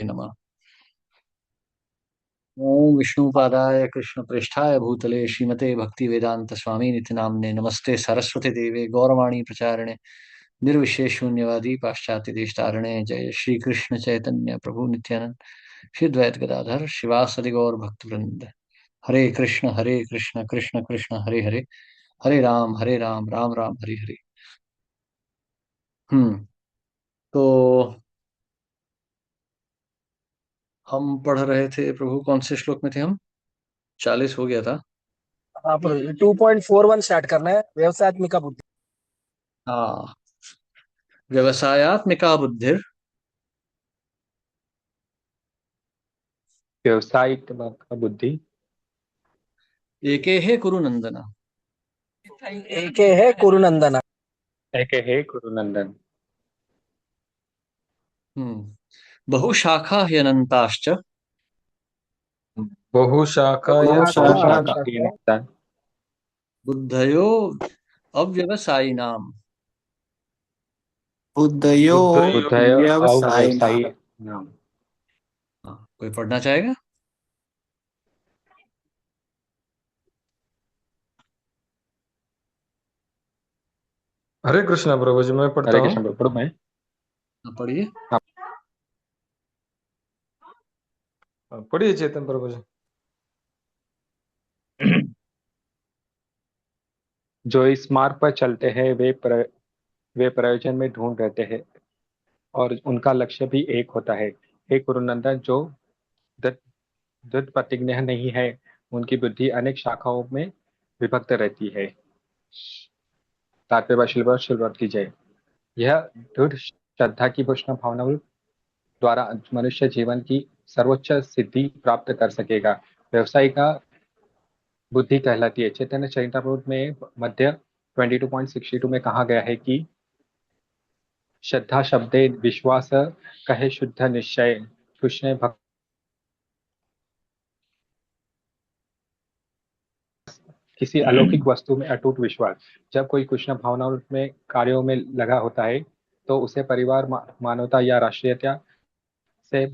नमः। ओम विष्णुपादाय कृष्णप्रेष्ठाय भूतले श्रीमते भक्ति वेदांत स्वामी नित्य नामने नमस्ते सरस्वती देवे गौरवाणी प्रचारिणे निर्विशेष शून्यवादी पाश्चात्य देशतारिणे जय श्री कृष्ण चैतन्य प्रभु नित्यानंद श्री द्वैत गदाधर शिवासदि गौर भक्त वृंद। हरे कृष्ण कृष्ण कृष्ण हरे हरे, हरे राम राम राम हरे हरे। हम्म। तो हम पढ़ रहे थे प्रभु, कौन से श्लोक में थे हम? 40 हो गया था। आप 2.41 स्टार्ट करना है, व्यवसायत्मिका बुद्धि। हाँ, व्यवसायत्मिका बुद्धिर व्यवसायिक बुद्धि एके कुरु नंदन। एके है कुरुनंदना। एक हे कुरुनंदन। बहुशाखा ह्यनन्ताश्च बहुशाखाय बहुशाखा बहुशाखा नन्दन नंदन। बुद्धयो अव्यवसायिनाम्। बुद्धयो बुद्धयो व्यवसायिना। अव्यवसायी नाम। हाँ, कोई पढ़ना चाहेगा? हरे कृष्णा प्रभु जी, मैं पढ़ता हरे हूँ। कृष्ण पढ़ो मैं। हाँ, पढ़िए। पढ़िए चेतन प्रभु जी। जो इस मार्ग पर चलते हैं वे प्रयोजन में ढूंढ रहते हैं और उनका लक्ष्य भी एक होता है। हे कुरुनंदन, जो दृढ़ दृढ़ प्रतिज्ञ नहीं है, उनकी बुद्धि अनेक शाखाओं में विभक्त रहती है। तात्पर्य शिलवर की जय। यह दृढ़ श्रद्धा की भूषण भावनाओं द्वारा मनुष्य जीवन की सर्वोच्च सिद्धि प्राप्त कर सकेगा। व्यवसाय का बुद्धि कहलाती है। चैतन्य चरितामृत में मध्य 22.62 में कहा गया है कि श्रद्धा शब्दे विश्वास कहे शुद्ध निश्चय कृष्ण भक्त किसी अलौकिक वस्तु में अटूट विश्वास। जब कोई कृष्ण भावनाओं में कार्यों में लगा होता है तो उसे परिवार मानवता या राष्ट्रीयता से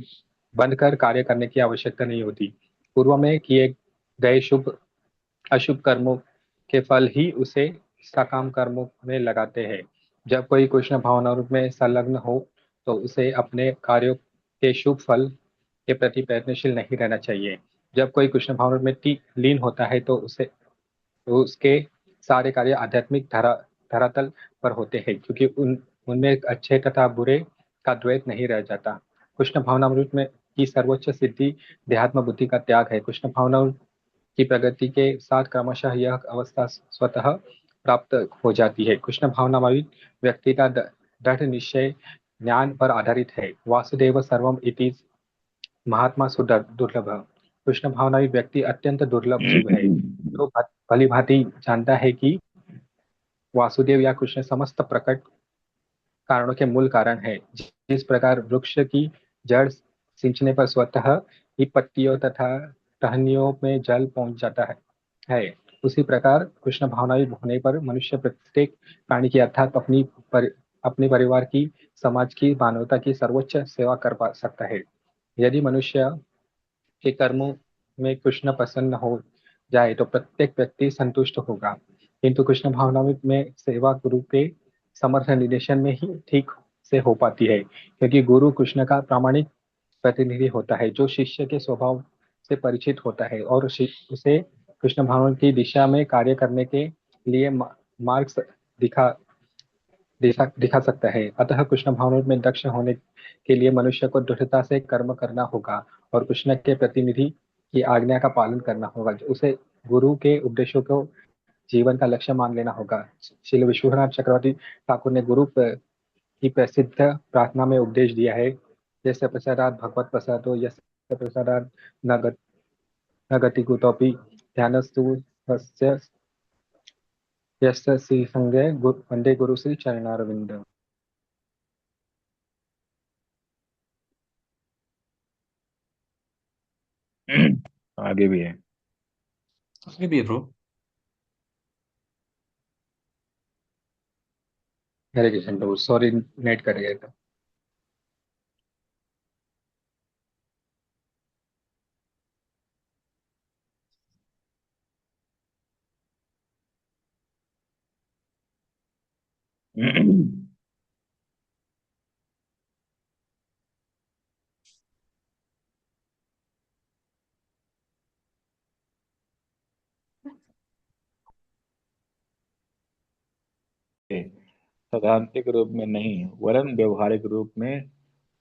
बंधकर कार्य करने की आवश्यकता नहीं होती। पूर्व में किए गए शुभ अशुभ कर्मों के फल ही उसे सकाम कर्मों में लगाते हैं। जब कोई कृष्ण भावनाओं में संलग्न हो तो उसे अपने कार्यों के शुभ फल के प्रति प्रयत्नशील नहीं रहना चाहिए। जब कोई कृष्ण भावनाओं में लीन होता है तो उसके सारे कार्य आध्यात्मिक धरातल पर होते हैं, क्योंकि उनमें अच्छे तथा बुरे का द्वैत नहीं रह जाता। कृष्ण भावनामृत में की सर्वोच्च सिद्धि देहात्म बुद्धि का त्याग है। कृष्ण भावना की प्रगति के साथ क्रमशः यह अवस्था स्वतः प्राप्त हो जाती है। कृष्ण भावनामयी व्यक्ति का दृढ़ निश्चय ज्ञान पर आधारित है। वासुदेव सर्वम इति महात्मा दुर्लभ। कृष्ण भावनावी व्यक्ति अत्यंत दुर्लभ जीव है जो भली भांति जानता है कि वासुदेव या कृष्ण समस्त प्रकट कारणों के मूल कारण है। जिस प्रकार वृक्ष की जड़ सिंचने पर स्वतः ही पत्तियों तथा टहनियों में जल पहुंच जाता है, उसी प्रकार कृष्ण भावनावी होने पर मनुष्य प्रत्येक प्राणी की अर्थात अपने परिवार की, समाज की, मानवता की सर्वोच्च सेवा कर पा सकता है। यदि मनुष्य के कर्मों में कृष्ण प्रसन्न हो जाए तो प्रत्येक व्यक्ति संतुष्ट होगा, किंतु कृष्ण भावना में सेवा गुरु के समर्थ निर्देशन में ही ठीक से हो पाती है, क्योंकि गुरु कृष्ण का प्रामाणिक प्रतिनिधि होता है जो शिष्य के स्वभाव से परिचित होता है और उसे कृष्ण भावना की दिशा में कार्य करने के लिए मार्ग दिखा दिखा सकता है। अतः कृष्ण भावना में दक्ष होने के लिए मनुष्य को दृढ़ता से कर्म करना होगा और कृष्ण के प्रतिनिधि की आज्ञा का पालन करना होगा। उसे गुरु के उपदेशों को जीवन का लक्ष्य मान लेना होगा। श्री विश्वनाथ चक्रवर्ती ठाकुर ने की प्रसिद्ध प्रार्थना में उपदेश दिया है, जैसे प्रसादात भगवत प्रसादो यस्य प्रसादात न गति कुतोपि ध्यानस्तु तस्य यस्य श्री संगे वंदे गुरु श्री चरणारविंद। आगे भी है। आगे भी है प्रभु। हरे कृष्ण प्रभु, सॉरी नेट कर गया था। सैद्धांतिक रूप में नहीं, वरन व्यवहारिक रूप में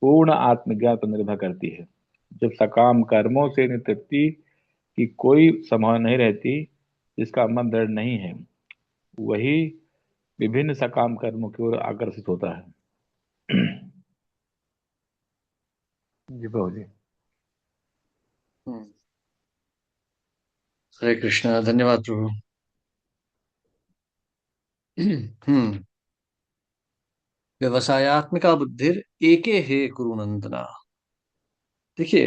पूर्ण आत्मज्ञान पर निर्भर करती है। जब सकाम कर्मों से निवृत्ति की कोई संभावना नहीं रहती, जिसका मन दृढ़ नहीं है, वही विभिन्न सकाम कर्मों की ओर आकर्षित होता है। जी प्रभु जी। हम्म। हरे कृष्णा, धन्यवाद प्रभु। हम्म। व्यवसायत्मिका बुद्धिर एके हे कुरुनंदना। देखिए।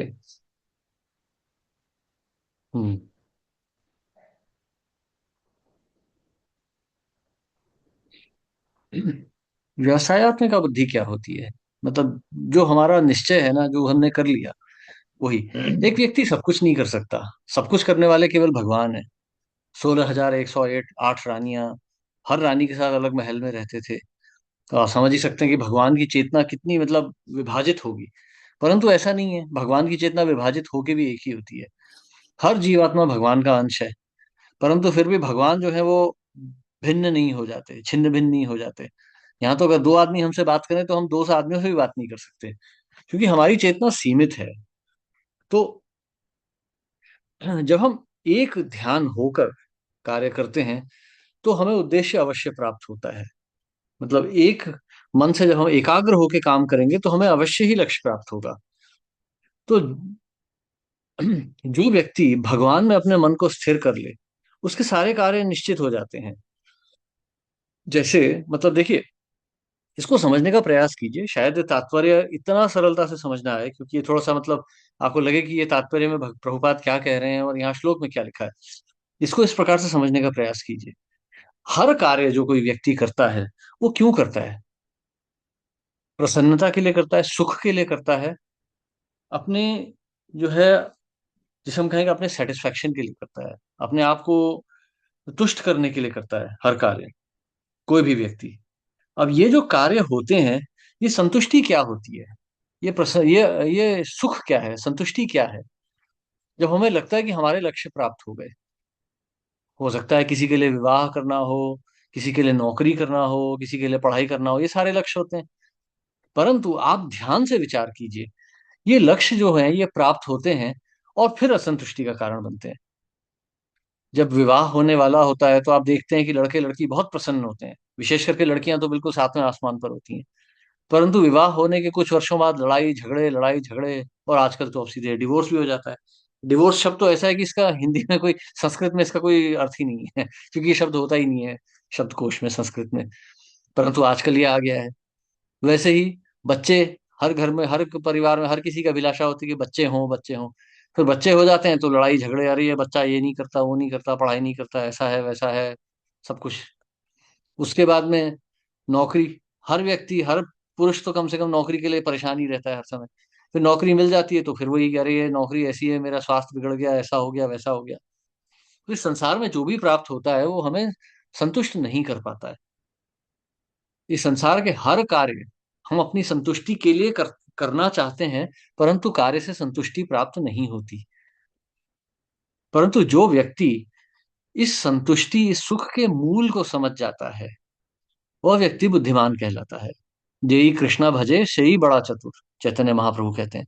हम्म। व्यवसायत्मिका बुद्धि क्या होती है? मतलब जो हमारा निश्चय है ना, जो हमने कर लिया वही। एक व्यक्ति सब कुछ नहीं कर सकता। सब कुछ करने वाले केवल भगवान है। 16,108 रानियां, हर रानी के साथ अलग महल में रहते थे। तो आप समझ ही सकते हैं कि भगवान की चेतना कितनी मतलब विभाजित होगी। परंतु ऐसा नहीं है, भगवान की चेतना विभाजित होके भी एक ही होती है। हर जीवात्मा भगवान का अंश है। परंतु फिर भी भगवान जो है वो भिन्न नहीं हो जाते, छिन्न भिन्न नहीं हो जाते। यहाँ तो अगर दो आदमी हमसे बात करें तो हम 200 आदमियों से भी बात नहीं कर सकते, क्योंकि हमारी चेतना सीमित है। तो जब हम एक ध्यान होकर कार्य करते हैं तो हमें उद्देश्य अवश्य प्राप्त होता है। मतलब एक मन से जब हम एकाग्र होकर काम करेंगे तो हमें अवश्य ही लक्ष्य प्राप्त होगा। तो जो व्यक्ति भगवान में अपने मन को स्थिर कर ले, उसके सारे कार्य निश्चित हो जाते हैं। जैसे मतलब देखिए, इसको समझने का प्रयास कीजिए, शायद तात्पर्य इतना सरलता से समझना आए, क्योंकि ये थोड़ा सा मतलब आपको लगे कि ये तात्पर्य में प्रभुपाद क्या कह रहे हैं और यहाँ श्लोक में क्या लिखा है। इसको इस प्रकार से समझने का प्रयास कीजिए। हर कार्य जो कोई व्यक्ति करता है वो क्यों करता है? प्रसन्नता के लिए करता है, सुख के लिए करता है, अपने जो है, जिसे हम कहेंगे अपने सेटिस्फेक्शन के लिए करता है, अपने आप को तुष्ट करने के लिए करता है हर कार्य, कोई भी व्यक्ति। अब ये जो कार्य होते हैं, ये संतुष्टि क्या होती है? ये सुख क्या है, संतुष्टि क्या है? जब हमें लगता है कि हमारे लक्ष्य प्राप्त हो गए। हो सकता है किसी के लिए विवाह करना हो, किसी के लिए नौकरी करना हो, किसी के लिए पढ़ाई करना हो, ये सारे लक्ष्य होते हैं। परंतु आप ध्यान से विचार कीजिए, ये लक्ष्य जो है ये प्राप्त होते हैं और फिर असंतुष्टि का कारण बनते हैं। जब विवाह होने वाला होता है तो आप देखते हैं कि लड़के लड़की बहुत प्रसन्न होते हैं, विशेष करके लड़कियां तो बिल्कुल सातवें आसमान पर होती हैं। परंतु विवाह होने के कुछ वर्षों बाद लड़ाई झगड़े, और आजकल तो अब सीधे डिवोर्स भी हो जाता है। डिवोर्स शब्द तो ऐसा है कि इसका हिंदी में कोई, संस्कृत में इसका कोई अर्थ ही नहीं है, क्योंकि ये शब्द होता ही नहीं है शब्दकोश में संस्कृत में। परंतु आजकल ये आ गया है। वैसे ही बच्चे, हर घर में, हर परिवार में, हर किसी की अभिलाषा होती है कि बच्चे हों, बच्चे हों। फिर बच्चे हो जाते हैं तो लड़ाई झगड़े, अरे ये बच्चा ये नहीं करता, वो नहीं करता, पढ़ाई नहीं करता, ऐसा है वैसा है, सब कुछ। उसके बाद में नौकरी। हर व्यक्ति, हर पुरुष तो कम से कम नौकरी के लिए परेशान ही रहता है हर समय। फिर नौकरी मिल जाती है तो फिर वही, अरे ये नौकरी ऐसी है, मेरा स्वास्थ्य बिगड़ गया, ऐसा हो गया, वैसा हो गया। तो इस संसार में जो भी प्राप्त होता है वो हमें संतुष्ट नहीं कर पाता है। इस संसार के हर कार्य हम अपनी संतुष्टि के लिए करना चाहते हैं, परंतु कार्य से संतुष्टि प्राप्त नहीं होती। परंतु जो व्यक्ति इस संतुष्टि, इस सुख के मूल को समझ जाता है, वह व्यक्ति बुद्धिमान कहलाता है। जेई कृष्णा भजे सेई बड़ा चतुर, चैतन्य महाप्रभु कहते हैं।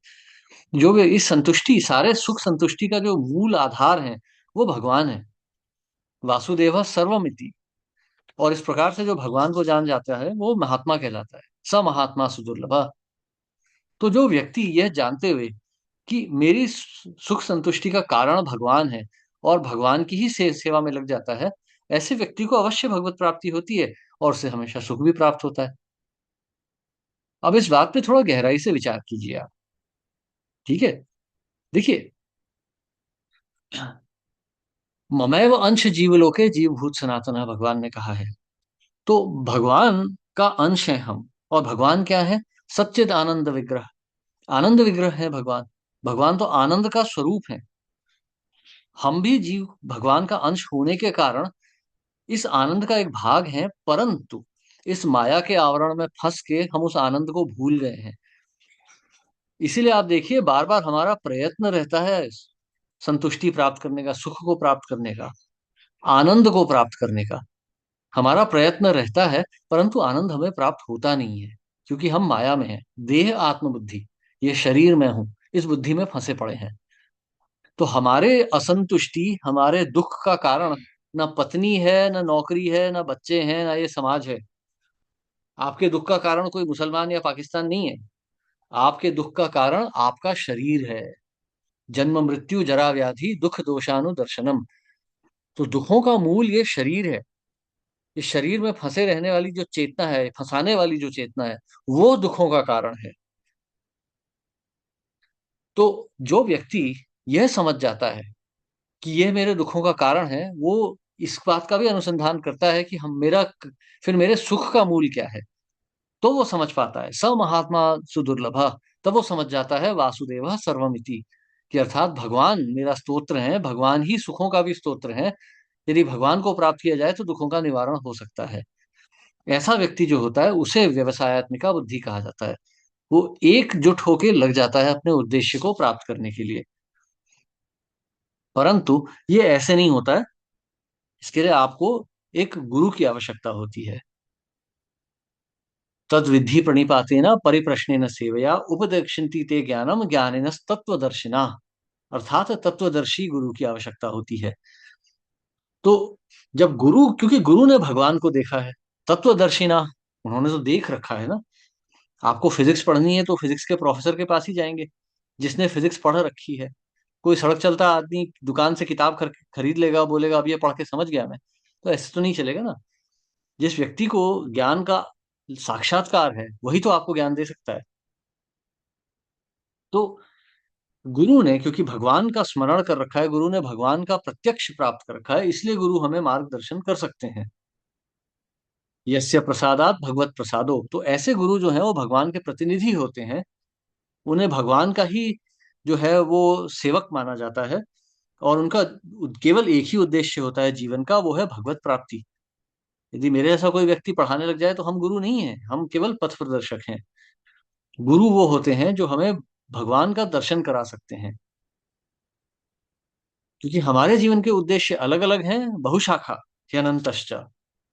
जो भी इस संतुष्टि, सारे सुख संतुष्टि का जो मूल आधार है वो भगवान है। वासुदेव सर्वमिति। और इस प्रकार से जो भगवान को जान जाता है वो महात्मा कहलाता है। स महात्मा सुदुर्लभ। तो जो व्यक्ति यह जानते हुए कि मेरी सुख संतुष्टि का कारण भगवान है और भगवान की ही सेवा में लग जाता है, ऐसे व्यक्ति को अवश्य भगवत प्राप्ति होती है और उसे हमेशा सुख भी प्राप्त होता है। अब इस बात पे थोड़ा गहराई से विचार कीजिए आप। ठीक है। देखिए, ममैव अंश जीवलोके जीवभूत सनातन, भगवान ने कहा है। तो भगवान का अंश है हम। और भगवान क्या है? सच्चिद आनंद विग्रह। आनंद विग्रह है भगवान। भगवान तो आनंद का स्वरूप है। हम भी जीव भगवान का अंश होने के कारण इस आनंद का एक भाग है। परंतु इस माया के आवरण में फंस के हम उस आनंद को भूल गए हैं। इसीलिए आप देखिए बार बार हमारा प्रयत्न रहता है संतुष्टि प्राप्त करने का, सुख को प्राप्त करने का, आनंद को प्राप्त करने का। हमारा प्रयत्न रहता है, परंतु आनंद हमें प्राप्त होता नहीं है, क्योंकि हम माया में हैं। देह आत्मबुद्धि, ये शरीर में हूं, इस बुद्धि में फंसे पड़े हैं। तो हमारे असंतुष्टि, हमारे दुख का कारण ना पत्नी है, ना नौकरी है, ना बच्चे हैं, ना ये समाज है। आपके दुख का कारण कोई मुसलमान या पाकिस्तान नहीं है। आपके दुख का कारण आपका शरीर है। जन्म मृत्यु जरा व्याधि दुख दोषानुदर्शनम। तो दुखों का मूल ये शरीर है। इस शरीर में फंसे रहने वाली जो चेतना है, फंसाने वाली जो चेतना है, वो दुखों का कारण है। तो जो व्यक्ति यह समझ जाता है कि यह मेरे दुखों का कारण है, वो इस बात का भी अनुसंधान करता है कि हम मेरा फिर मेरे सुख का मूल क्या है। तो वो समझ पाता है, स महात्मा सुदुर्लभ। तब वो समझ जाता है वासुदेव सर्वमिति, कि अर्थात भगवान मेरा स्तोत्र है, भगवान ही सुखों का भी स्तोत्र है। यदि भगवान को प्राप्त किया जाए तो दुखों का निवारण हो सकता है। ऐसा व्यक्ति जो होता है उसे व्यवसायत्मिका बुद्धि कहा जाता है। वो एकजुट होकर लग जाता है अपने उद्देश्य को प्राप्त करने के लिए। परंतु ये ऐसे नहीं होता है। इसके लिए आपको एक गुरु की आवश्यकता होती है। तद विधि प्रणिपातेन परिप्रश्नेन सेवया उपदेक्षन्ति ते ज्ञानम ज्ञानेन तत्वदर्शिना। अर्थात तत्वदर्शी गुरु की आवश्यकता होती है। तो जब गुरु, क्योंकि गुरु ने भगवान को देखा है, तत्वदर्शिना, उन्होंने तो देख रखा है ना। आपको फिजिक्स पढ़नी है तो फिजिक्स के प्रोफेसर के पास ही जाएंगे, जिसने फिजिक्स पढ़ रखी है। कोई सड़क चलता आदमी दुकान से किताब खरीद लेगा, बोलेगा अब ये पढ़ के समझ गया मैं, तो ऐसे तो नहीं चलेगा ना। जिस व्यक्ति को ज्ञान का साक्षात्कार है, वही तो आपको ज्ञान दे सकता है। तो गुरु ने क्योंकि भगवान का स्मरण कर रखा है, गुरु ने भगवान का प्रत्यक्ष प्राप्त कर रखा है, इसलिए गुरु हमें मार्गदर्शन कर सकते हैं। यस्य प्रसादात भगवत प्रसादो। तो ऐसे गुरु जो हैं वो भगवान के प्रतिनिधि होते हैं। उन्हें भगवान का ही जो है वो सेवक माना जाता है। और उनका केवल एक ही उद्देश्य होता है जीवन का, वो है भगवत प्राप्ति। यदि मेरे जैसा कोई व्यक्ति पढ़ाने लग जाए तो हम गुरु नहीं हैं, हम केवल पथ प्रदर्शक हैं। गुरु वो होते हैं जो हमें भगवान का दर्शन करा सकते हैं। क्योंकि हमारे जीवन के उद्देश्य अलग अलग हैं, बहुशाखा अनंतश्च।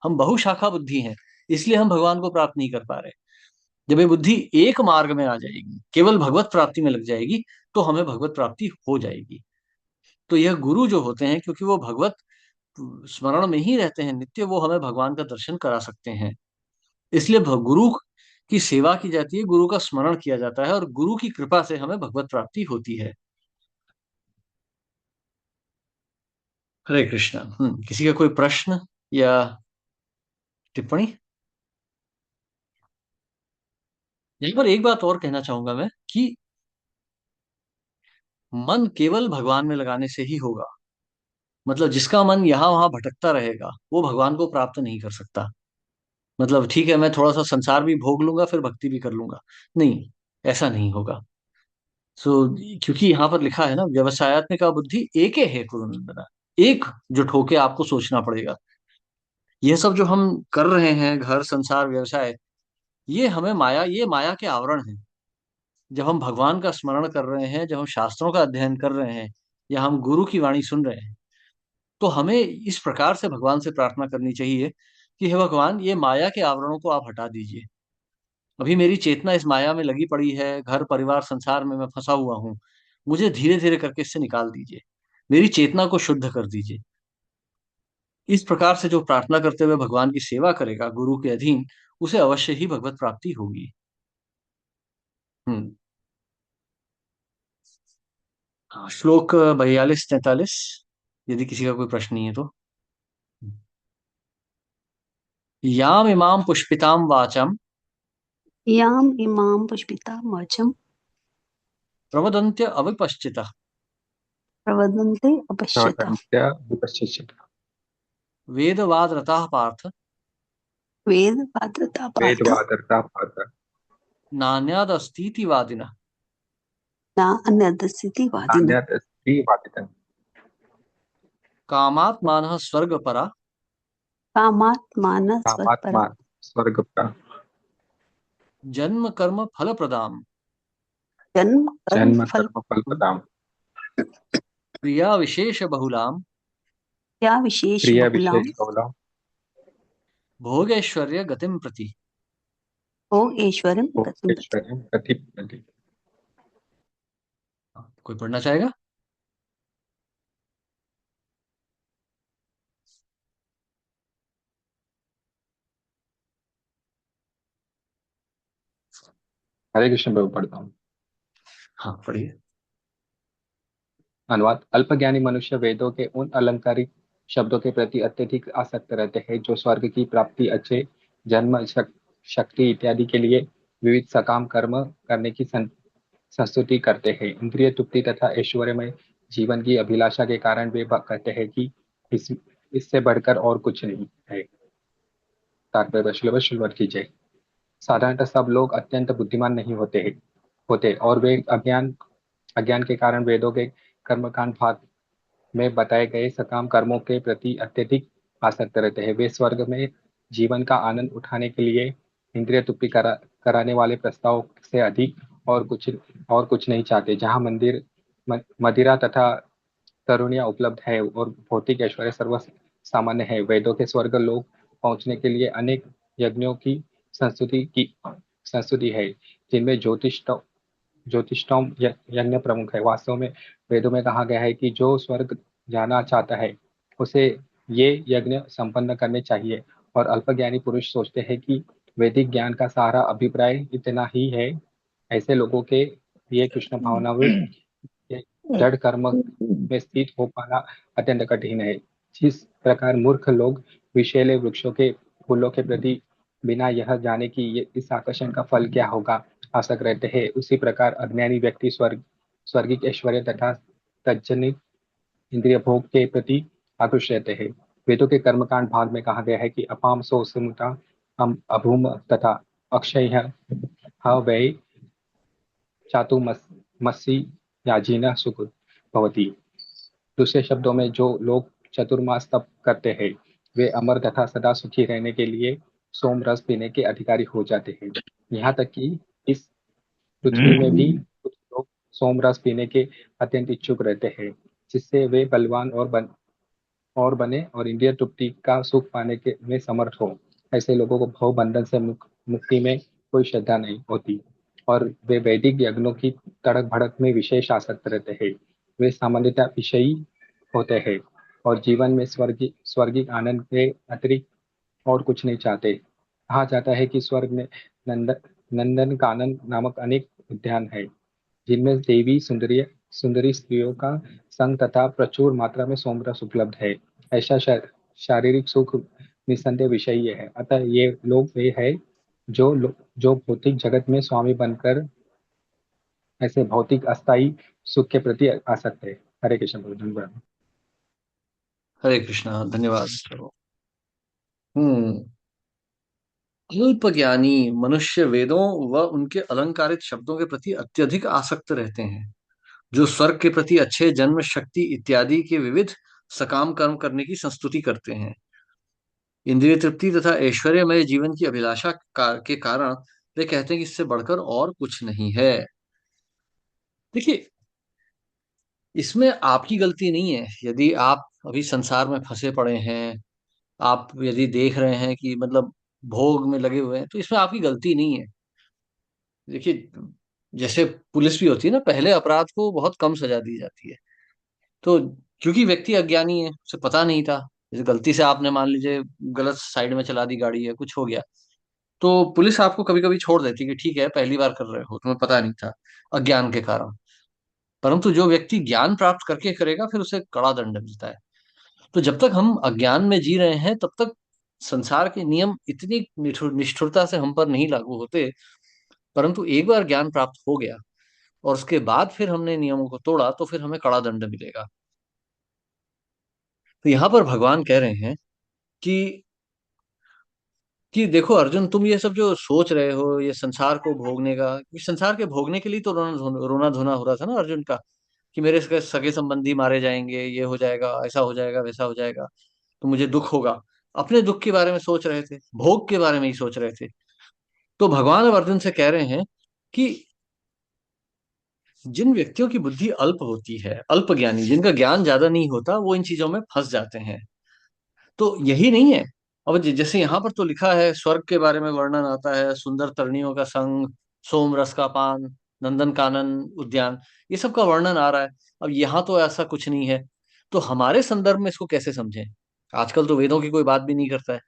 हम बहुशाखा बुद्धि हैं, इसलिए हम भगवान को प्राप्त नहीं कर पा रहे। जब ये बुद्धि एक मार्ग में आ जाएगी, केवल भगवत प्राप्ति में लग जाएगी, तो हमें भगवत प्राप्ति हो जाएगी। तो यह गुरु जो होते हैं, क्योंकि वो भगवत स्मरण में ही रहते हैं नित्य, वो हमें भगवान का दर्शन करा सकते हैं। इसलिए गुरु की सेवा की जाती है, गुरु का स्मरण किया जाता है, और गुरु की कृपा से हमें भगवत प्राप्ति होती है। हरे कृष्णा। किसी का कोई प्रश्न या टिप्पणी? यहीं पर एक बात और कहना चाहूंगा मैं कि मन केवल भगवान में लगाने से ही होगा। मतलब जिसका मन यहाँ वहां भटकता रहेगा, वो भगवान को प्राप्त नहीं कर सकता। मतलब ठीक है, मैं थोड़ा सा संसार भी भोग लूंगा फिर भक्ति भी कर लूंगा, नहीं, ऐसा नहीं होगा। सो क्योंकि यहाँ पर लिखा है ना, व्यवसायत्मिका बुद्धि एके है कुरुनंदना। एक जुट होके आपको सोचना पड़ेगा। यह सब जो हम कर रहे हैं, घर संसार व्यवसाय, ये माया के आवरण है। जब हम भगवान का स्मरण कर रहे हैं, जब हम शास्त्रों का अध्ययन कर रहे हैं, या हम गुरु की वाणी सुन रहे हैं, तो हमें इस प्रकार से भगवान से प्रार्थना करनी चाहिए कि हे भगवान, ये माया के आवरणों को आप हटा दीजिए। अभी मेरी चेतना इस माया में लगी पड़ी है, घर परिवार संसार में मैं फंसा हुआ हूँ। मुझे धीरे धीरे करके इससे निकाल दीजिए, मेरी चेतना को शुद्ध कर दीजिए। इस प्रकार से जो प्रार्थना करते हुए भगवान की सेवा करेगा गुरु के अधीन, उसे अवश्य ही भगवत प्राप्ति होगी। हम्म। हाँ, श्लोक 42-43, यदि किसी का कोई प्रश्न नहीं है तो। याम इमाम पुष्पिताम वाचम याम इमाम पुष्पिता वाचम प्रवदन्त्य अविपश्चिता प्रवदन्ते अपश्यता प्रवदन्त्य विपश्चित् वेदवाद रताः पार्थ वेद पात्रता पार्थ वेदवादर्ता पार्थ नान्यादस्तीति वादिनः। न अन्यदस्ति वादिन नान्यत् अस्ति वादितं कामात्मानः स्वर्गपरा कामात्मान कामात्मा स्वपरा स्वर्ग का। जन्म कर्म फल प्रदाम, जन्म कर्म जन्म फल कर्म फल प्रदाम, क्रिया विशेष बहुलाम, क्या विशेष क्रिया बहुलाम, विशेष बहुला, भोगैश्वर्य गतिम प्रति। भोग ऐश्वर्य गतिम प्रति। ऐश्वर्य गति प्रति। कोई पढ़ना चाहेगा? हरे कृष्ण प्रभु पढ़ता हूँ। हाँ पढ़िए। अनुवाद। अल्पज्ञानी मनुष्य वेदों के उन अलंकारिक शब्दों के प्रति अत्यधिक आसक्त रहते हैं जो स्वर्ग की प्राप्ति, अच्छे जन्म, शक्ति इत्यादि के लिए विविध सकाम कर्म करने की संस्तुति करते हैं। इंद्रिय तृप्ति तथा ऐश्वर्यमय जीवन की अभिलाषा के कारण वे कहते हैं कि इस इससे बढ़कर और कुछ नहीं है। तात्पर्य श्रील की जय। साधारणतः सब लोग अत्यंत बुद्धिमान नहीं होते और वे अज्ञान के कारण वेदों के कर्मकांड भाग में बताए गए सकाम कर्मों के प्रति अत्यधिक आसक्त रहते हैं। वे स्वर्ग में जीवन का आनंद उठाने के लिए इंद्रिय तृप्ति कराने वाले प्रस्ताव से अधिक और कुछ नहीं चाहते। जहाँ मदिरा तथा तरुणियां उपलब्ध है और भौतिक ऐश्वर्य सर्व सामान्य है, वेदों के स्वर्ग लोक पहुंचने के लिए अनेक यज्ञों की संस्तुति है, जिनमें ज्योतिषोम यज्ञ प्रमुख है। वास्तव में वेदों में कहा गया है कि जो स्वर्ग जाना चाहता है उसे ये यज्ञ संपन्न करने चाहिए, और अल्पज्ञानी पुरुष सोचते हैं कि वैदिक ज्ञान का सारा अभिप्राय इतना ही है। ऐसे लोगों के लिए कृष्ण भावनामृत के जड़ कर्म में स्थित हो पाना अत्यंत कठिन है। जिस प्रकार मूर्ख लोग विषैले वृक्षों के फूलों के प्रति बिना यह जाने कि इस आकर्षण का फल क्या होगा आसक्त रहते हैं, उसी प्रकार अज्ञानी व्यक्ति स्वर्गिक ऐश्वर्य तथा तज्जनिक इंद्रिय भोग के प्रति आकृष्ट रहते हैं। वेदों के कर्मकांड भाग में कहा गया है कि अपाम सो स्मुता हम अभूम तथा अक्षय वै चातुर्मसी याजीना सुख भवती। दूसरे शब्दों में, जो लोग चतुर्मास तप करते हैं वे अमर तथा सदा सुखी रहने के लिए सोम रस पीने के अधिकारी हो जाते हैं। यहाँ तक कि इस पृथ्वी में भी कुछ लोग सोम रस पीने के अत्यंत इच्छुक रहते हैं, जिससे वे बलवान और बने और इंद्रिय तृप्ति का सुख पाने के में समर्थ हो। ऐसे लोगों को भव बंधन से मुक्ति में कोई श्रद्धा नहीं होती और वे वैदिक यज्ञों की तड़क भड़क में विशेष आसक्त रहते हैं। वे सामान्यतः विषयी होते हैं और जीवन में स्वर्गिक आनंद के अतिरिक्त और कुछ नहीं चाहते। कहा जाता है कि स्वर्ग में नंदन कानन नामक अनेक उद्यान है, जिनमें देवी सुंदरी स्त्रियों का संग तथा प्रचुर मात्रा में सोमरस उपलब्ध है। ऐसा शारीरिक सुख निस्संदेह विषयी है। अतः ये लोग वे हैं जो भौतिक जगत में स्वामी बनकर ऐसे भौतिक अस्थायी सुख के प्रति आसक्त है। हरे कृष्ण प्रभु, धन्यवाद। हरे कृष्णा, धन्यवाद प्रभु। अल्पज्ञानी मनुष्य वेदों व उनके अलंकारित शब्दों के प्रति अत्यधिक आसक्त रहते हैं, जो स्वर्ग के प्रति अच्छे जन्म, शक्ति इत्यादि के विविध सकाम कर्म करने की संस्तुति करते हैं। इंद्रिय तृप्ति तथा ऐश्वर्यमय जीवन की अभिलाषा के कारण वे कहते हैं कि इससे बढ़कर और कुछ नहीं है। देखिए, इसमें आपकी गलती नहीं है। यदि आप अभी संसार में फंसे पड़े हैं, आप यदि देख रहे हैं कि मतलब भोग में लगे हुए हैं, तो इसमें आपकी गलती नहीं है। देखिए, जैसे पुलिस भी होती है ना, पहले अपराध को बहुत कम सजा दी जाती है। तो क्योंकि व्यक्ति अज्ञानी है, उसे पता नहीं था, जैसे गलती से आपने मान लीजिए गलत साइड में चला दी गाड़ी या कुछ हो गया, तो पुलिस आपको कभी कभी छोड़ देती है कि ठीक है, पहली बार कर रहे हो, तुम्हें पता नहीं था, अज्ञान के कारण। परंतु जो व्यक्ति ज्ञान प्राप्त करके करेगा, फिर उसे कड़ा दंड मिलता है। तो जब तक हम अज्ञान में जी रहे हैं, तब तक संसार के नियम इतनी निष्ठुरता से हम पर नहीं लागू होते। परंतु एक बार ज्ञान प्राप्त हो गया और उसके बाद फिर हमने नियमों को तोड़ा, तो फिर हमें कड़ा दंड मिलेगा। तो यहाँ पर भगवान कह रहे हैं कि देखो अर्जुन, तुम ये सब जो सोच रहे हो, ये संसार को भोगने का, ये संसार के भोगने के लिए तो रोना धोना हो रहा था ना अर्जुन का, कि मेरे सगे संबंधी मारे जाएंगे, ये हो जाएगा, ऐसा हो जाएगा, वैसा हो जाएगा, तो मुझे दुख होगा। अपने दुख के बारे में सोच रहे थे, भोग के बारे में ही सोच रहे थे। तो भगवान अब अर्जुन से कह रहे हैं कि जिन व्यक्तियों की बुद्धि अल्प होती है, अल्प ज्ञानी, जिनका ज्ञान ज्यादा नहीं होता, वो इन चीजों में फंस जाते हैं। तो यही नहीं है। अब जैसे यहाँ पर तो लिखा है, स्वर्ग के बारे में वर्णन आता है, सुंदर तरणियों का संग, सोम रस का पान, नंदन कानन उद्यान, ये सब का वर्णन आ रहा है। अब यहाँ तो ऐसा कुछ नहीं है। तो हमारे संदर्भ में इसको कैसे समझें? आजकल तो वेदों की कोई बात भी नहीं करता है।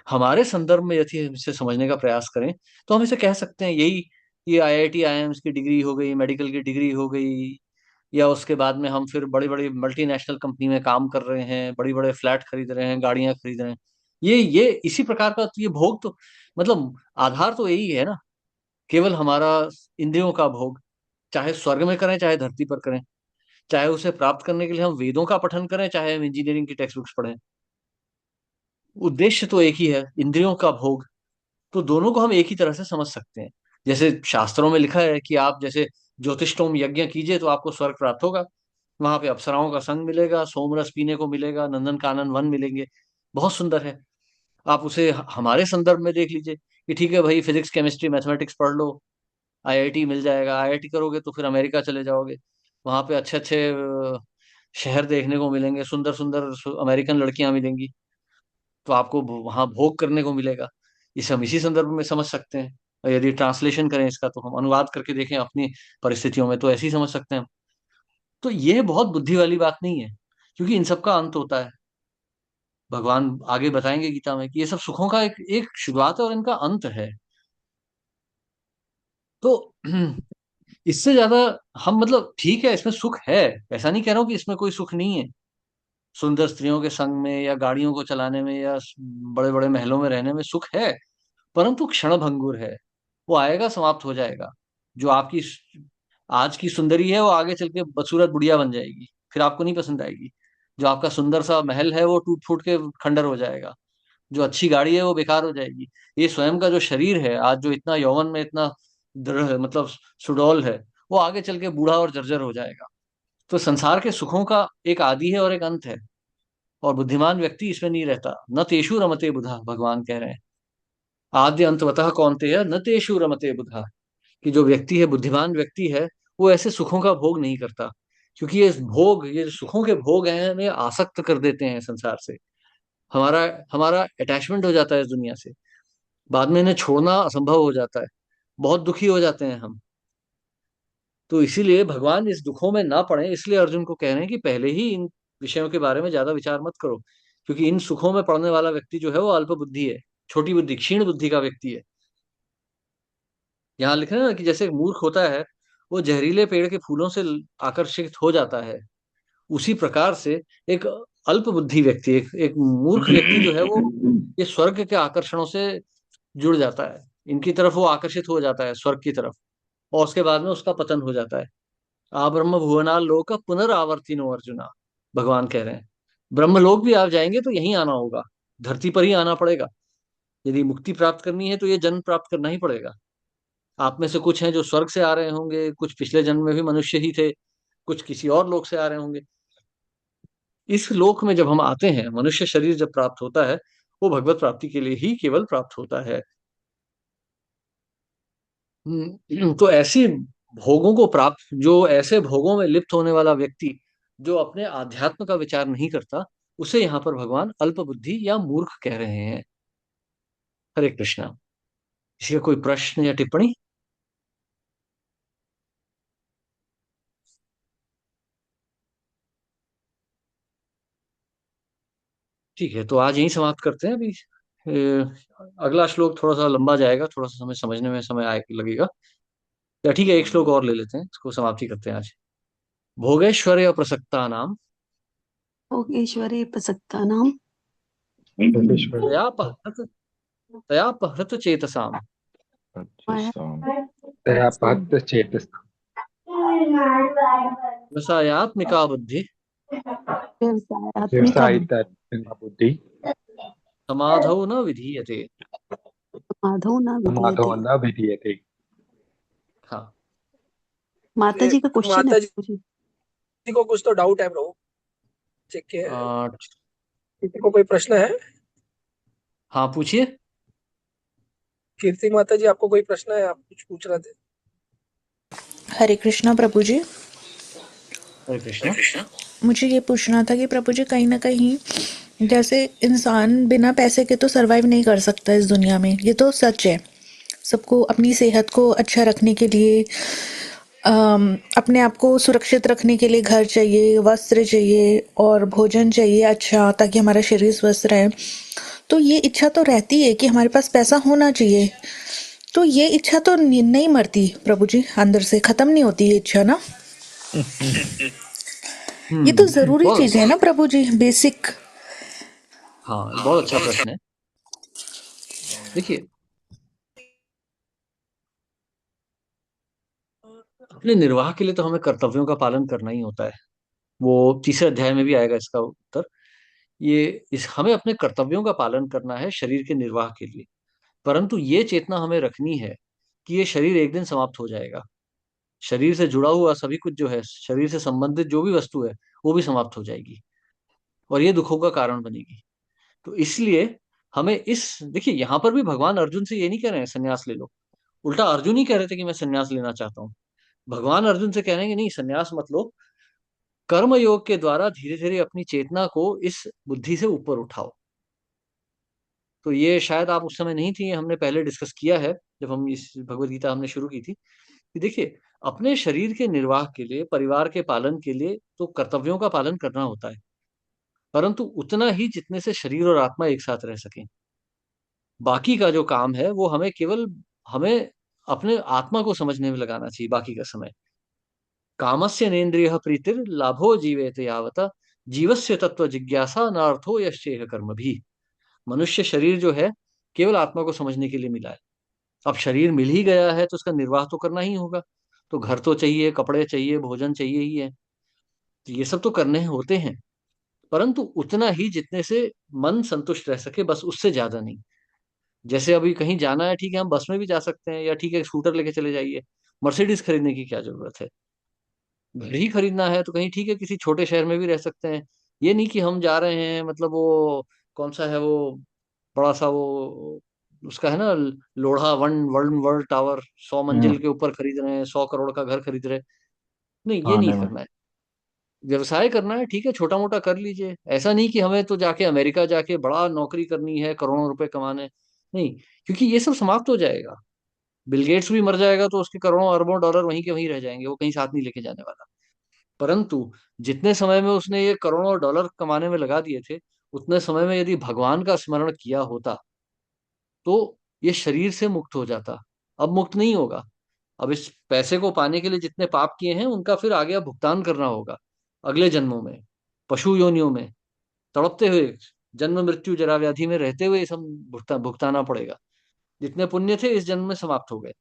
हमारे संदर्भ में यदि हम इसे समझने का प्रयास करें, तो हम इसे कह सकते हैं यही, ये आईआईटी आईआईएम्स की डिग्री हो गई, मेडिकल की डिग्री हो गई, या उसके बाद में हम फिर बड़ी बड़ी मल्टीनेशनल कंपनी में काम कर रहे हैं, बड़ी बड़े फ्लैट खरीद रहे हैं, गाड़ियां खरीद रहे हैं। ये इसी प्रकार का तो ये भोग तो, मतलब आधार तो यही है ना, केवल हमारा इंद्रियों का भोग। चाहे स्वर्ग में करें, चाहे धरती पर करें, चाहे उसे प्राप्त करने के लिए हम वेदों का पठन करें, चाहे हम इंजीनियरिंग की टेक्स्ट बुक्स पढ़ें, उद्देश्य तो एक ही है, इंद्रियों का भोग। तो दोनों को हम एक ही तरह से समझ सकते हैं। जैसे शास्त्रों में लिखा है कि आप जैसे ज्योतिषोम यज्ञ कीजिए तो आपको स्वर्ग प्राप्त होगा, वहां पे अप्सराओं का संग मिलेगा, सोमरस पीने को मिलेगा, नंदन कानन वन मिलेंगे। बहुत सुंदर है। आप उसे हमारे संदर्भ में देख लीजिए कि ठीक है भाई, फिजिक्स केमिस्ट्री मैथमेटिक्स पढ़ लो, आईआईटी मिल जाएगा। आईआईटी करोगे तो फिर अमेरिका चले जाओगे, वहां पे अच्छे अच्छे शहर देखने को मिलेंगे, सुंदर सुंदर अमेरिकन लड़कियां मिलेंगी, तो आपको वहां भोग करने को मिलेगा। इसे हम इसी संदर्भ में समझ सकते हैं। और यदि ट्रांसलेशन करें इसका, तो हम अनुवाद करके देखें अपनी परिस्थितियों में, तो ऐसे ही समझ सकते हैं हम। तो ये बहुत बुद्धि वाली बात नहीं है, क्योंकि इन सब का अंत होता है। भगवान आगे बताएंगे गीता में कि ये सब सुखों का एक एक शुरुआत है और इनका अंत है। तो इससे ज्यादा हम, मतलब ठीक है इसमें सुख है, ऐसा नहीं कह रहा हूं कि इसमें कोई सुख नहीं है। सुंदर स्त्रियों के संग में, या गाड़ियों को चलाने में, या बड़े बड़े महलों में रहने में सुख है, परंतु क्षण भंगुर है। वो आएगा, समाप्त हो जाएगा। जो आपकी आज की सुंदरी है, वो आगे चल के बदसूरत बुढ़िया बन जाएगी, फिर आपको नहीं पसंद आएगी। जो आपका सुंदर सा महल है, वो टूट फूट के खंडर हो जाएगा। जो अच्छी गाड़ी है, वो बेकार हो जाएगी। ये स्वयं का जो शरीर है आज, जो इतना यौवन में इतना दृढ़ है, मतलब सुडौल है, वो आगे चल के बूढ़ा और जर्जर हो जाएगा। तो संसार के सुखों का एक आदि है और एक अंत है, और बुद्धिमान व्यक्ति इसमें नहीं रहता। न तेषु रमते बुधा, भगवान कह रहे हैं। आद्य अंतवतः कौन्तेय न तेषु रमते बुधा, कि जो व्यक्ति है, बुद्धिमान व्यक्ति है, वो ऐसे सुखों का भोग नहीं करता। क्योंकि ये भोग, ये जो सुखों के भोग हैं, हमें आसक्त कर देते हैं संसार से। हमारा हमारा अटैचमेंट हो जाता है इस दुनिया से, बाद में इन्हें छोड़ना असंभव हो जाता है, बहुत दुखी हो जाते हैं हम। तो इसीलिए भगवान इस दुखों में ना पड़े, इसलिए अर्जुन को कह रहे हैं कि पहले ही इन विषयों के बारे में ज्यादा विचार मत करो। क्योंकि इन सुखों में पड़ने वाला व्यक्ति जो है, वो अल्प बुद्धि है, छोटी बुद्धि, क्षीण बुद्धि का व्यक्ति है। यहाँ लिख रहे हैं ना कि जैसे एक मूर्ख होता है, वो जहरीले पेड़ के फूलों से आकर्षित हो जाता है, उसी प्रकार से एक अल्प बुद्धि व्यक्ति, एक मूर्ख व्यक्ति जो है, वो ये स्वर्ग के आकर्षणों से जुड़ जाता है, इनकी तरफ वो आकर्षित हो जाता है, स्वर्ग की तरफ। और उसके बाद में उसका पतन हो जाता है। आ ब्रह्म भुवनाल लोक पुनरावर्तिनो अर्जुना, भगवान कह रहे हैं। ब्रह्मलोक भी आप जाएंगे तो यहीं आना होगा, धरती पर ही आना पड़ेगा। यदि मुक्ति प्राप्त करनी है, तो ये जन्म प्राप्त करना ही पड़ेगा। आप में से कुछ हैं जो स्वर्ग से आ रहे होंगे, कुछ पिछले जन्म में भी मनुष्य ही थे, कुछ किसी और लोक से आ रहे होंगे। इस लोक में जब हम आते हैं, मनुष्य शरीर जब प्राप्त होता है, वो भगवत प्राप्ति के लिए ही केवल प्राप्त होता है। तो ऐसी भोगों को प्राप्त, जो ऐसे भोगों में लिप्त होने वाला व्यक्ति, जो अपने आध्यात्म का विचार नहीं करता, उसे यहाँ पर भगवान अल्प बुद्धि या मूर्ख कह रहे हैं। हरे कृष्णा। इसी का कोई प्रश्न या टिप्पणी? ठीक है, तो आज यहीं समाप्त करते हैं अभी। अगला श्लोक थोड़ा सा लंबा जाएगा, थोड़ा सा समय समझने में समय आए लगेगा। या ठीक है, एक श्लोक और ले लेते हैं, इसको समाप्ति करते हैं आज। भोगैश्वर्य प्रसक्ता नाम भोगेश्वरे प्रसक्तानां योगेश्वर तयापहृत तयापहृत चेतसाम माया दया पात्र चेतस रसायात्मिका बुद्धि व्यवसायात्मिका व्यवसायिता बुद्धि समाधौ न विधीयते। माधव न माधव विधीयते। न विधीयते। हाँ। माता जी का क्वेश्चन है माता प्रभु जी। जी को कुछ तो डाउट है प्रभु, चेक किया है। आ, किसी को कोई प्रश्न है? हाँ पूछिए। कीर्ति माता जी, आपको कोई प्रश्न है? आप कुछ पूछ रहे थे। हरे कृष्णा प्रभु जी। हरे कृष्णा। मुझे ये पूछना था कि प्रभु जी कहीं ना कहीं जैसे इंसान बिना पैसे के तो सरवाइव नहीं कर सकता इस दुनिया में, ये तो सच है। सबको अपनी सेहत को अच्छा रखने के लिए, अपने आप को सुरक्षित रखने के लिए घर चाहिए, वस्त्र चाहिए और भोजन चाहिए अच्छा, ताकि हमारा शरीर स्वस्थ रहे। तो ये इच्छा तो रहती है कि हमारे पास पैसा होना चाहिए। तो ये इच्छा तो नहीं मरती प्रभु जी, अंदर से खत्म नहीं होती ये इच्छा ना। ये तो जरूरी चीज बहुत। है ना प्रभु जी, बेसिक। हाँ बहुत अच्छा प्रश्न है। देखिए, अपने निर्वाह के लिए तो हमें कर्तव्यों का पालन करना ही होता है। वो तीसरे अध्याय में भी आएगा इसका उत्तर। ये इस हमें अपने कर्तव्यों का पालन करना है शरीर के निर्वाह के लिए। परंतु ये चेतना हमें रखनी है कि ये शरीर एक दिन समाप्त हो जाएगा। शरीर से जुड़ा हुआ सभी कुछ जो है, शरीर से संबंधित जो भी वस्तु है, वो भी समाप्त हो जाएगी और ये दुखों का कारण बनेगी। तो इसलिए हमें इस देखिए, यहाँ पर भी भगवान अर्जुन से ये नहीं कह रहे हैं संन्यास ले लो। उल्टा अर्जुन ही कह रहे थे कि मैं संन्यास लेना चाहता हूँ। भगवान अर्जुन से कह रहे हैं कि नहीं, संन्यास मत लो। कर्म योग के द्वारा धीरे धीरे अपनी चेतना को इस बुद्धि से ऊपर उठाओ। तो ये शायद आप उस समय नहीं थी, ये हमने पहले डिस्कस किया है जब हम इस भगवत गीता हमने शुरू की थी कि देखिए, अपने शरीर के निर्वाह के लिए, परिवार के पालन के लिए तो कर्तव्यों का पालन करना होता है, परंतु उतना ही जितने से शरीर और आत्मा एक साथ रह सकें। बाकी का जो काम है वो हमें केवल हमें अपने आत्मा को समझने में लगाना चाहिए बाकी का समय। कामस्य नेन्द्रियः प्रीतिर लाभो जीवेत यावत, जीवस्य तत्व जिज्ञासा नार्थो यश्चेह कर्म भी। मनुष्य शरीर जो है केवल आत्मा को समझने के लिए मिला है। अब शरीर मिल ही गया है तो उसका निर्वाह तो करना ही होगा। तो घर तो चाहिए, कपड़े चाहिए, भोजन चाहिए ही है। तो ये सब तो करने होते हैं, परंतु उतना ही जितने से मन संतुष्ट रह सके, बस उससे ज्यादा नहीं। जैसे अभी कहीं जाना है, ठीक है, हम बस में भी जा सकते हैं, या ठीक है स्कूटर लेके चले जाइए। मर्सिडीज खरीदने की क्या जरूरत है? घर ही खरीदना है तो कहीं ठीक है किसी छोटे शहर में भी रह सकते हैं। ये नहीं कि हम जा रहे हैं, मतलब वो कौन सा है वो बड़ा सा वो उसका है ना, Lodha one world world tower, 100 मंजिल के ऊपर खरीद रहे हैं, 100 करोड़ का घर खरीद रहे हैं। नहीं, ये हाँ नहीं नहीं। करना है। व्यवसाय करना है, ठीक है, छोटा मोटा कर लीजिए। ऐसा नहीं कि हमें तो जाके अमेरिका जाके बड़ा नौकरी करनी है, करोड़ों रुपए कमाने। नहीं, क्योंकि ये सब समाप्त हो जाएगा। बिल गेट्स भी मर जाएगा तो उसके करोड़ों अरबों डॉलर वहीं के वहीं रह जाएंगे, वो कहीं साथ नहीं लेके जाने वाला। परंतु जितने समय में उसने ये करोड़ों डॉलर कमाने में लगा दिए थे, उतने समय में यदि भगवान का स्मरण किया होता तो ये शरीर से मुक्त हो जाता। अब मुक्त नहीं होगा। अब इस पैसे को पाने के लिए जितने पाप किए हैं उनका फिर आगे अब भुगतान करना होगा। अगले जन्मों में, पशु योनियों में तड़पते हुए, जन्म मृत्यु जरा व्याधि में रहते हुए ये सब भुगताना पड़ेगा। जितने पुण्य थे इस जन्म में समाप्त हो गए।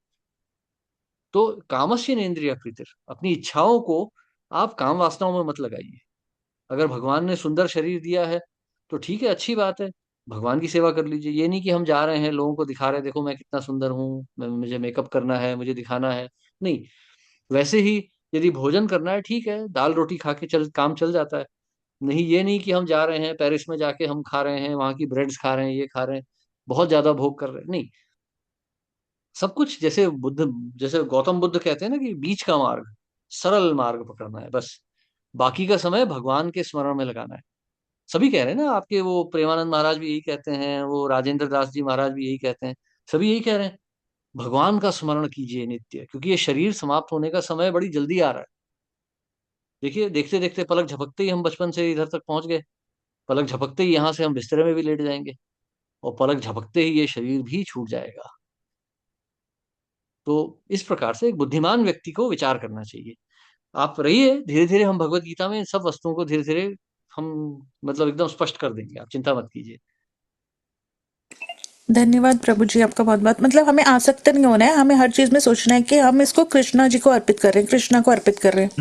तो कामस्य नेन्द्रिय प्रीतिर, अपनी इच्छाओं को आप काम वासनाओं में मत लगाइए। अगर भगवान ने सुंदर शरीर दिया है तो ठीक है, अच्छी बात है, भगवान की सेवा कर लीजिए। ये नहीं कि हम जा रहे हैं लोगों को दिखा रहे हैं, देखो मैं कितना सुंदर हूँ, मैं मुझे मेकअप करना है, मुझे दिखाना है। नहीं, वैसे ही यदि भोजन करना है, ठीक है, दाल रोटी खा के चल काम चल जाता है। नहीं, ये नहीं कि हम जा रहे हैं पेरिस में जाके हम खा रहे हैं, वहां की ब्रेड्स खा रहे हैं, ये खा रहे हैं, बहुत ज्यादा भोग कर रहे हैं। नहीं, सब कुछ जैसे गौतम बुद्ध कहते हैं ना कि बीच का मार्ग, सरल मार्ग पकड़ना है बस। बाकी का समय भगवान के स्मरण में लगाना है। सभी कह रहे हैं ना, आपके वो प्रेमानंद महाराज भी यही कहते हैं, वो राजेंद्र दास जी महाराज भी यही कहते हैं, सभी यही कह रहे हैं, भगवान का स्मरण कीजिए नित्य, क्योंकि ये शरीर समाप्त होने का समय बड़ी जल्दी आ रहा है। देखिए, देखते देखते पलक झपकते ही हम बचपन से इधर तक पहुंच गए। पलक झपकते ही यहाँ से हम बिस्तर में भी लेट जाएंगे, और पलक झपकते ही ये शरीर भी छूट जाएगा। तो इस प्रकार से एक बुद्धिमान व्यक्ति को विचार करना चाहिए। आप रहिए, धीरे धीरे हम भगवत गीता में इन सब वस्तुओं को धीरे धीरे हम मतलब एकदम स्पष्ट कर देंगे, आप चिंता मत कीजिए। धन्यवाद प्रभु जी आपका बहुत बहुत। मतलब हमें आसक्त नहीं होना है, हमें हर चीज में सोचना है कि हम इसको कृष्णा जी को अर्पित कर रहे हैं, कृष्णा को अर्पित कर रहे हैं,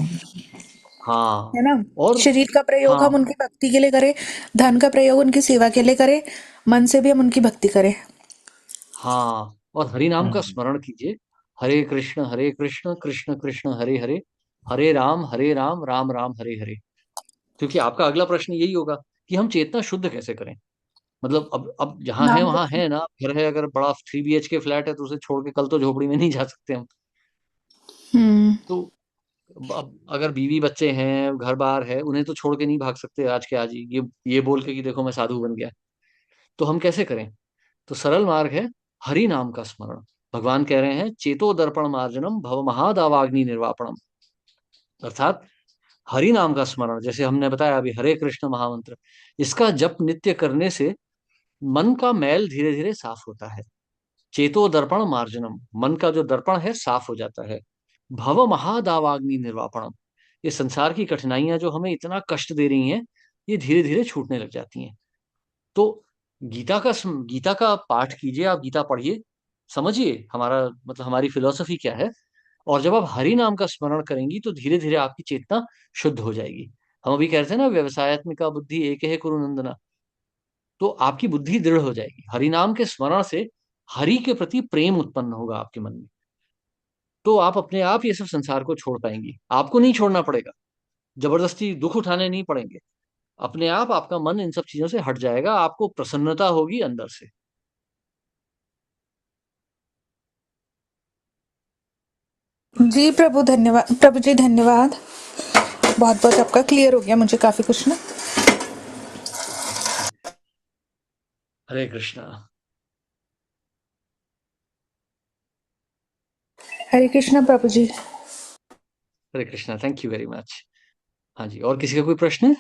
हाँ। है ना। और शरीर का प्रयोग हम हाँ, उनकी भक्ति के लिए करें, धन का प्रयोग उनकी सेवा के लिए करें, मन से भी हम उनकी भक्ति करें। हाँ, और हरि नाम का स्मरण कीजिए। हरे कृष्ण कृष्ण कृष्ण हरे हरे, हरे राम राम राम हरे हरे। क्योंकि आपका अगला प्रश्न यही होगा कि हम चेतना शुद्ध कैसे करें। मतलब अब जहाँ है नाम वहां तो है ना, घर है, अगर बड़ा 3 BHK फ्लैट है तो उसे छोड़ के कल तो झोपड़ी में नहीं जा सकते हम। हम्म। तो अब अगर बीवी बच्चे हैं, घर बार है, उन्हें तो छोड़ के नहीं भाग सकते आज के आज ही, ये बोल के कि देखो मैं साधु बन गया। तो हम कैसे करें? तो सरल मार्ग है हरि नाम का स्मरण। भगवान कह रहे हैं चेतो दर्पण मार्जनम भव महादावाग्नि निर्वापणम। अर्थात हरि नाम का स्मरण, जैसे हमने बताया अभी हरे कृष्ण महामंत्र, इसका जप नित्य करने से मन का मैल धीरे धीरे साफ होता है। चेतो दर्पण मार्जनम, मन का जो दर्पण है साफ हो जाता है। भव महादावाग्नि निर्वापणम, ये संसार की कठिनाइयां जो हमें इतना कष्ट दे रही हैं, ये धीरे धीरे छूटने लग जाती हैं। तो गीता का पाठ कीजिए, आप गीता पढ़िए, समझिए हमारा मतलब हमारी फिलॉसफी क्या है। और जब आप हरि नाम का स्मरण करेंगी तो धीरे धीरे आपकी चेतना शुद्ध हो जाएगी। हम अभी कहते हैं ना व्यवसायत्मिका बुद्धि एक है कुरु नंदना। तो आपकी बुद्धि दृढ़ हो जाएगी हरि नाम के स्मरण से। हरि के प्रति प्रेम उत्पन्न होगा आपके मन में। तो आप अपने आप ये सब संसार को छोड़ पाएंगी, आपको नहीं छोड़ना पड़ेगा, जबरदस्ती दुख उठाने नहीं पड़ेंगे। अपने आप आपका मन इन सब चीजों से हट जाएगा, आपको प्रसन्नता होगी अंदर से। जी प्रभु धन्यवाद, प्रभु जी धन्यवाद, बहुत बहुत आपका क्लियर हो गया मुझे काफी कुछ ना। हरे कृष्णा। हरे कृष्णा प्रभु जी। Hare Krishna, thank you very much. हाँ जी, और किसी का कोई प्रश्न है?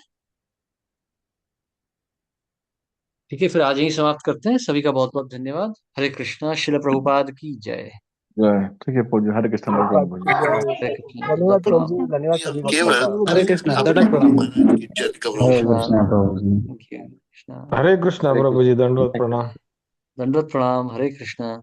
ठीक है, फिर आज यही समाप्त करते हैं। सभी का बहुत बहुत धन्यवाद। हरे कृष्णा। शिल प्रभुपाद की जय। ठीक है पूज्य, हरे कृष्ण भगवान पूज्य। हरे कृष्णा, धन्यवाद दंडवत प्रभु प्रणाम। जी, धन्यवाद सभी भक्तों केवल का। हरे कृष्णा, दंडवत प्रणाम। हरे कृष्ण प्रभु जी। कृष्णा, हरे कृष्णा हरे प्रभु जी, कृष्ण। दंडवत प्रणाम। दंडवत प्रणाम। हरे कृष्णा।